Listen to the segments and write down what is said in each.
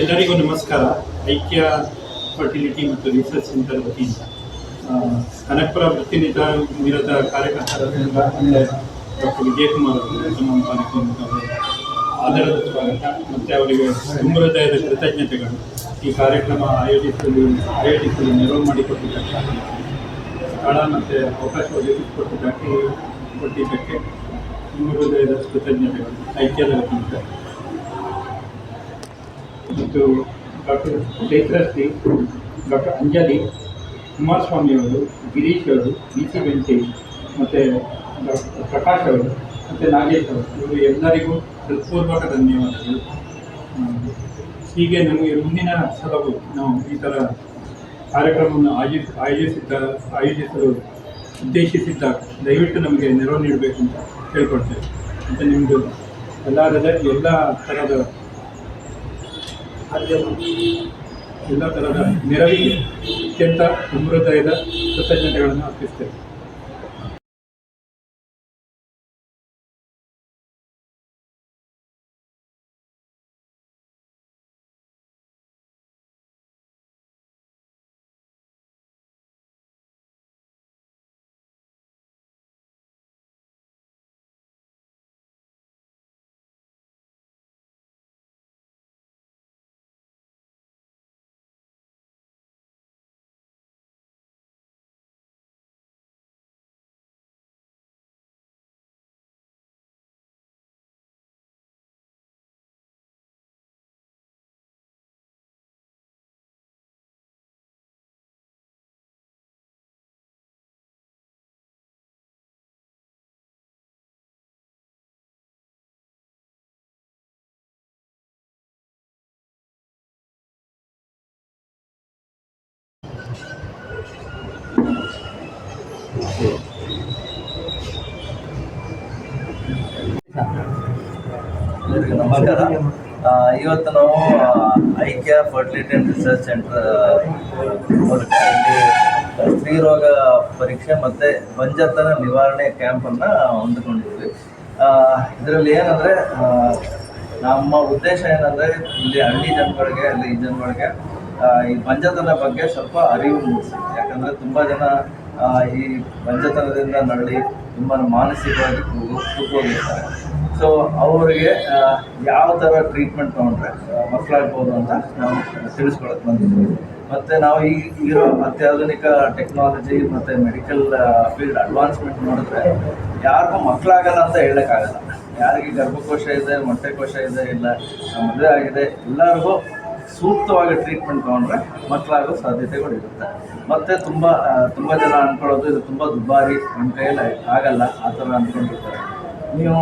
ಎಲ್ಲರಿಗೂ ನಮಸ್ಕಾರ. ಐಕ್ಯ ಫರ್ಟಿಲಿಟಿ ಮತ್ತು ರಿಸರ್ಚ್ ಸೆಂಟರ್ ವತಿಯಿಂದ ಕನಕಪುರ ನಿರತ ಕಾರ್ಯಕರ್ತರಿಂದ ಡಾಕ್ಟರ್ ವಿಜಯಕುಮಾರ್ ಅವರು ನಮ್ಮ ಕಾರ್ಯಕ್ರಮಕ್ಕೆ ಆಧಾರದ ಸ್ವಾಗತ ಮತ್ತು ಅವರಿಗೆ ತುಂಬ ಹೃದಯದ ಕೃತಜ್ಞತೆಗಳು. ಈ ಕಾರ್ಯಕ್ರಮ ಆಯೋಜಿಸಲು ನೆರವು ಮಾಡಿಕೊಟ್ಟಿದ್ದಕ್ಕೆ, ಸ್ಥಳ ಮತ್ತು ಅವಕಾಶ ಕೊಟ್ಟಿದ್ದಕ್ಕೆ ತುಂಬ ಹೃದಯದ ಕೃತಜ್ಞತೆಗಳು ಐಕ್ಯದ ವತಿಯಿಂದ. ಮತ್ತು ಡಾಕ್ಟರ್ ಚೈತ್ರಶ್ರೀ, ಡಾಕ್ಟರ್ ಅಂಜಲಿ, ಕುಮಾರಸ್ವಾಮಿ ಅವರು, ಗಿರೀಶ್ ಅವರು, ಸಿ ವೆಂಕಟೇಶ್ ಮತ್ತು ಡಾಕ್ಟರ್ ಪ್ರಕಾಶ್ ಅವರು ಮತ್ತು ನಾಗೇಶ್ ಅವರು, ಇವರು ಎಲ್ಲರಿಗೂ ಹೃತ್ಪೂರ್ವಕ ಧನ್ಯವಾದಗಳು. ಹೀಗೆ ನಮಗೆ ಮುಂದಿನ ಸಲವು ನಾವು ಈ ಥರ ಕಾರ್ಯಕ್ರಮವನ್ನು ಆಯೋಜಿಸಲು ಉದ್ದೇಶಿಸಿದ್ದಾಗ ದಯವಿಟ್ಟು ನಮಗೆ ನೆರವು ನೀಡಬೇಕು ಅಂತ ಕೇಳ್ಕೊಳ್ತೇವೆ. ಮತ್ತು ನಿಮ್ಮದು ಎಲ್ಲ ಥರದ ನೆರವಿಗೆ ಅತ್ಯಂತ ಹೃದಯದ ಕೃತಜ್ಞತೆಗಳನ್ನು ಅರ್ಪಿಸ್ತೇವೆ. ನಮಸ್ಕಾರ. ಇವತ್ತು ನಾವು ಐಕ್ಯ ಫರ್ಟಿಲಿಟಿ ಆ್ಯಂಡ್ ರಿಸರ್ಚ್ ಸೆಂಟರ್ ಮೂಲಕ ಇಲ್ಲಿ ಸ್ತ್ರೀರೋಗ ಪರೀಕ್ಷೆ ಮತ್ತು ಬಂಜತನ ನಿವಾರಣೆ ಕ್ಯಾಂಪನ್ನು ಹೊಂದಿಕೊಂಡಿದ್ವಿ. ಇದರಲ್ಲಿ ಏನಂದರೆ ನಮ್ಮ ಉದ್ದೇಶ ಏನಂದರೆ ಇಲ್ಲಿ ಹಳ್ಳಿ ಜನಗಳಿಗೆ, ಈ ಜನಗಳಿಗೆ ಈ ಬಂಜತನ ಬಗ್ಗೆ ಸ್ವಲ್ಪ ಅರಿವು ಮೂಡಿಸಿ. ಯಾಕಂದರೆ ತುಂಬ ಜನ ಈ ಬಂಜತನದಿಂದ ನರಳಿ ತುಂಬ ಮಾನಸಿಕವಾಗಿ ಕೂತ್ಕೊಂಡಿರ್ತಾರೆ. ಸೊ ಅವರಿಗೆ ಯಾವ ಥರ ಟ್ರೀಟ್ಮೆಂಟ್ ತೊಗೊಂಡ್ರೆ ಮಕ್ಕಳಾಗ್ಬೋದು ಅಂತ ನಾವು ತಿಳಿಸ್ಕೊಳಕ್ಕೆ ಬಂದಿದ್ದೀವಿ. ಮತ್ತು ನಾವು ಈಗಿರೋ ಅತ್ಯಾಧುನಿಕ ಟೆಕ್ನಾಲಜಿ ಮತ್ತು ಮೆಡಿಕಲ್ ಫೀಲ್ಡ್ ಅಡ್ವಾನ್ಸ್ಮೆಂಟ್ ನೋಡಿದ್ರೆ ಯಾರಿಗೂ ಮಕ್ಕಳಾಗಲ್ಲ ಅಂತ ಹೇಳೋಕ್ಕಾಗಲ್ಲ. ಯಾರಿಗೆ ಗರ್ಭಕೋಶ ಇದೆ, ಮೊಟ್ಟೆಕೋಶ ಇದೆ, ಇಲ್ಲ ಮದುವೆ ಆಗಿದೆ, ಎಲ್ಲರಿಗೂ ಸೂಕ್ತವಾಗಿ ಟ್ರೀಟ್ಮೆಂಟ್ ತೊಗೊಂಡ್ರೆ ಮಕ್ಕಳಾಗೋ ಸಾಧ್ಯತೆಗಳಿರುತ್ತೆ. ಮತ್ತು ತುಂಬ ಜನ ಅಂದ್ಕೊಳ್ಳೋದು ಇದು ತುಂಬ ದುಬಾರಿ, ನಮ್ಮ ಕೈಯಲ್ಲಿ ಆಗಲ್ಲ ಆ ಥರ ಅಂದ್ಕೊಂಡಿರ್ತಾರೆ. ನೀವು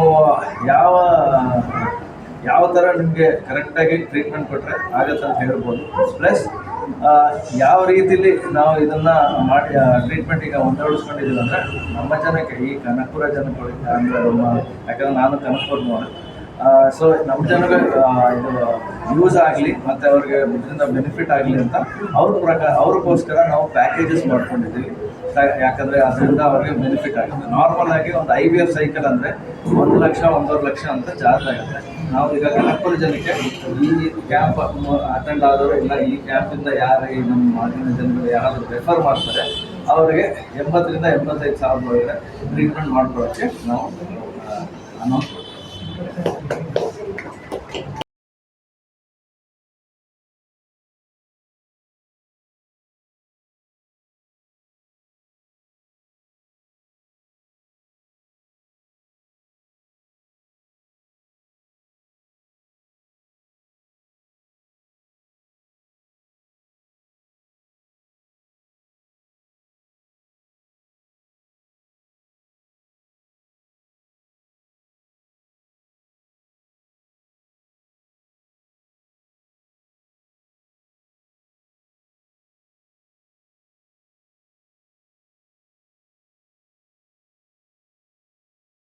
ಯಾವ ಥರ ನಿಮಗೆ ಕರೆಕ್ಟಾಗಿ ಟ್ರೀಟ್ಮೆಂಟ್ ಕೊಟ್ಟರೆ ಆಗುತ್ತೆ ಅಂತ ಹೇಳ್ಬೋದು. ಪ್ಲಸ್ ಯಾವ ರೀತಿಲಿ ನಾವು ಇದನ್ನು ಮಾಡಿ ಟ್ರೀಟ್ಮೆಂಟ್ ಈಗ ಹೊಂದಾಣಿಸ್ಕೊಂಡಿದ್ದೀವಿ ಅಂದರೆ ನಮ್ಮ ಜನಕ್ಕೆ, ಈ ಕನಕಪುರ ಜನಗಳಿಗೆ ಅಂದರೆ ಯಾಕಂದರೆ ನಾನು ಕನಕಪುರದವನು, ಸೊ ನಮ್ಮ ಜನಕ್ಕೆ ಇದು ಯೂಸ್ ಆಗಲಿ ಮತ್ತು ಅವ್ರಿಗೆ ಇದರಿಂದ ಬೆನಿಫಿಟ್ ಆಗಲಿ ಅಂತ ಅವ್ರಿಗೋಸ್ಕರ ನಾವು ಪ್ಯಾಕೇಜಸ್ ಮಾಡ್ಕೊಂಡಿದ್ದೀವಿ. ಯಾಕಂದರೆ ಅದರಿಂದ ಅವ್ರಿಗೆ ಬೆನಿಫಿಟ್ ಆಗುತ್ತೆ. ನಾರ್ಮಲ್ ಆಗಿ ಒಂದು IVF ಸೈಕಲ್ ಅಂದರೆ 1 ಲಕ್ಷ 1.5 ಲಕ್ಷ ಅಂತ ಚಾರ್ಜ್ ಆಗುತ್ತೆ. ನಾವು ಈಗ ಕನಕಪುರ ಜನಕ್ಕೆ ಈ ಕ್ಯಾಂಪ್ ಅಟೆಂಡ್ ಆದವರು, ಇಲ್ಲ ಈ ಕ್ಯಾಂಪಿಂದ ಯಾರು ಈ ನಮ್ಮ ಮಾಧ್ಯಮ ಜನರು ಯಾರಾದರೂ ರೆಫರ್ ಮಾಡ್ತಾರೆ ಅವರಿಗೆ 80,000 ರಿಂದ 85,000 ಒಳಗಡೆ ಟ್ರೀಟ್ಮೆಂಟ್ ಮಾಡ್ಕೊಳ್ಳೋಕ್ಕೆ ನಾವು ಅನೌನ್ಸ್ ಮಾಡ್ತೀವಿ.